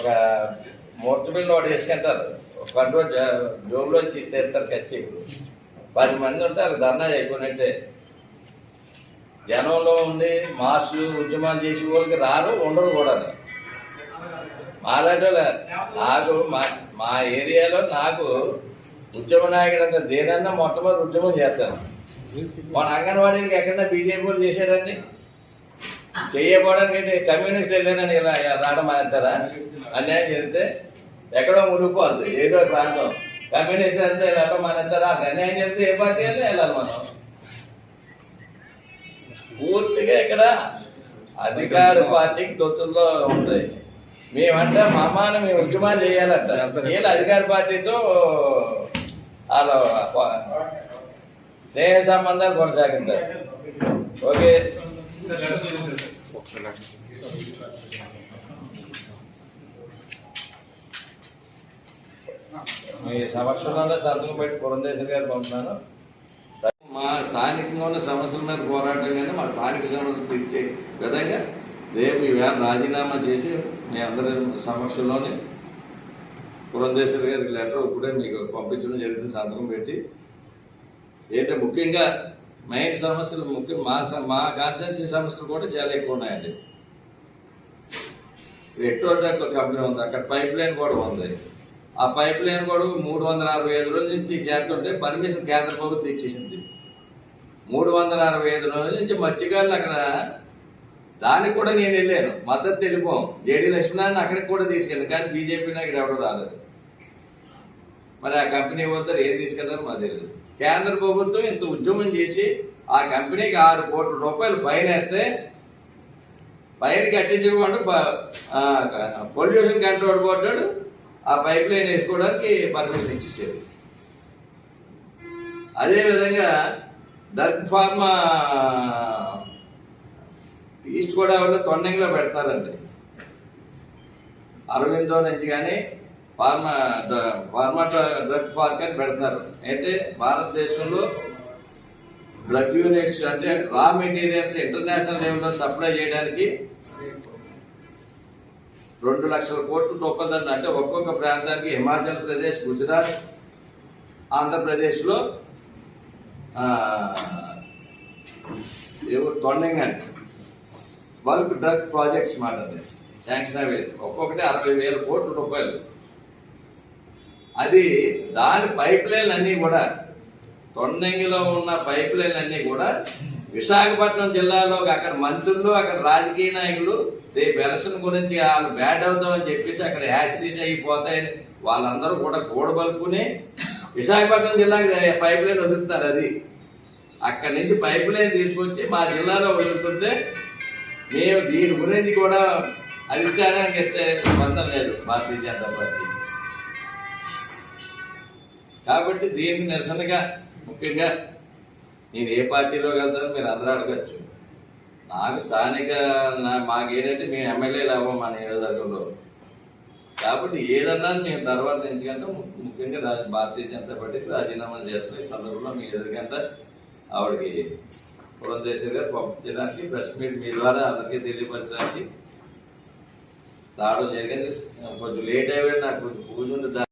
ఒక మూర్చబిల్లు ఒకటి వేసుకుంటారు, కంట్రోల్ జోబులోంచి తెస్తారు కచ్చి. 10 మంది ఉంటారు ధర్నా చేయకున్నట్టే. జనంలో ఉండి మాస్ ఉద్యమాలు చేసే వాళ్ళకి రారు, ఉండరు కూడా. మాలాంటి నాకు మా ఏరియాలో నాకు ఉద్యమ నాయకుడు అంటే దేనన్నా మొట్టమొదటి ఉద్యమం చేస్తాను. మన అంగన్వాడీకి ఎక్కడన్నా బీజేపీ వాళ్ళు చేశారండి? చేయకపోవడానికి కమ్యూనిస్ట్ వెళ్ళానని ఇలా రావడం మానేస్తారా? అన్యాయం జరిగితే ఎక్కడో మునిగిపోద్ది ఏదో ప్రాంతం. కమ్యూనిస్ట్ అంతా వెళ్ళడం మానేస్తారా? అన్యాయం జరిగితే ఏ పార్టీ అయితే వెళ్ళాలి మనం. పూర్తిగా ఇక్కడ అధికార పార్టీకి తొత్తుల్లో ఉంది. మేమంటే మా అమ్మాని మేము ఉద్యమాలు చేయాలంట. వీళ్ళు అధికార పార్టీతో వాళ్ళు స్నేహ సంబంధాలు కొనసాగించారు. ఓకే, మీ సమక్షంలో సంతకం పెట్టి పురంధేశ్వరి గారు పంపుతున్నాను. మా స్థానికంగా ఉన్న సమస్యల మీద పోరాటం కానీ మా స్థానిక సమస్యలు తీర్చే విధంగా రేపు ఈవేళ రాజీనామా చేసి మీ అందరి సమక్షంలోనే పురంధేశ్వరి గారికి లెటర్ ఇప్పుడే మీకు పంపించడం జరిగింది. సంతకం పెట్టి ఏంటంటే ముఖ్యంగా మెయిన్ సమస్యలు మా కాన్స్టిట్యున్సీ సమస్యలు కూడా చాలా ఎక్కువ ఉన్నాయండి. ఎట్టోట కంపెనీ ఉంది, అక్కడ పైప్ లైన్ కూడా ఉంది. ఆ పైప్ లైన్ కూడా 365 రోజుల నుంచి చేస్తుంటే పర్మిషన్ కేంద్ర ప్రభుత్వం ఇచ్చేసింది. 365 రోజుల నుంచి మత్స్యకారులు అక్కడ, దానికి కూడా నేను వెళ్ళాను, మద్దతు తెలిపాం. జేడీ లక్ష్మణాన్ని అక్కడికి కూడా తీసుకెళ్ళాను, కానీ బీజేపీ నాయకుడు ఎవడో రాలేదు. మరి ఆ కంపెనీ వద్ద ఏం తీసుకెళ్లారో మాకు తెలియదు. కేంద్ర ప్రభుత్వం ఇంత ఉద్యమం చేసి ఆ కంపెనీకి 6 కోట్ల రూపాయలు ఫైన్ వేస్తే ఫైన్ కట్టించకుండా పొల్యూషన్ కంట్రోల్ బోర్డు ఆ పైప్ లైన్ వేసుకోవడానికి పర్మిషన్ ఇచ్చేసారు. అదేవిధంగా డర్క్ ఫార్మా ఈస్ట్ గోదావరిలో తొండంగిలో పెడతారండి. అరవిందో నుంచి కానీ ఫార్మా డ్రగ్ పార్క్ అని పెడతారు. అంటే భారతదేశంలో డ్రగ్ యూనిట్స్ అంటే రా మెటీరియల్స్ ఇంటర్నేషనల్ లెవెల్లో సప్లై చేయడానికి 2 లక్షల కోట్లు ఒప్పందం. అంటే ఒక్కొక్క ప్రాంతానికి హిమాచల్ ప్రదేశ్, గుజరాత్, ఆంధ్రప్రదేశ్లో తొండంగి అంటే బల్క్ డ్రగ్ ప్రాజెక్ట్స్ మాట శాంక్షన్ అయ్యేది. ఒక్కొక్కటి 60,000 కోట్ల రూపాయలు. అది దాని పైప్ లైన్లు అన్నీ కూడా, తొండంగిలో ఉన్న పైప్ లైన్లు అన్నీ కూడా విశాఖపట్నం జిల్లాలో అక్కడ మంత్రులు, అక్కడ రాజకీయ నాయకులు రేపు ఎలక్షన్ గురించి వాళ్ళు బ్యాడ్ అవుతామని చెప్పేసి అక్కడ హ్యాచరీస్ అయిపోతాయని వాళ్ళందరూ కూడా కూడబలుపుకుని విశాఖపట్నం జిల్లాకి పైప్ లైన్ వదులుతున్నారు. అది అక్కడి నుంచి పైప్ లైన్ తీసుకొచ్చి మా జిల్లాలో వదులుతుంటే మేము దీని గురించి కూడా అధిష్టానానికి ఎత్తే స్పందన లేదు భారతీయ జనతా పార్టీ. కాబట్టి దీనికి నిరసనగా ముఖ్యంగా నేను ఏ పార్టీలోకి వెళ్తానో మీరు అందరూ అడగచ్చు. నాకు స్థానిక మాకేంటంటే మేము ఎమ్మెల్యేలు అవ్వం మా నియోజకవర్గంలో. కాబట్టి ఏదన్నా మేము తర్వాత ఎంచుకుంటే ముఖ్యంగా భారతీయ జనతా పార్టీకి రాజీనామా చేస్తున్న ఈ సందర్భంలో మీ ఎదురుకంట ఆవిడకి పురంధేశ్వరి గారు పంపించడానికి ప్రెస్ మీట్ మీ ద్వారా అందరికీ తెలియపరచడానికి రావడం జరిగింది. కొంచెం లేట్ అయిపోయింది, నాకు కొంచెం పూజ ఉంది.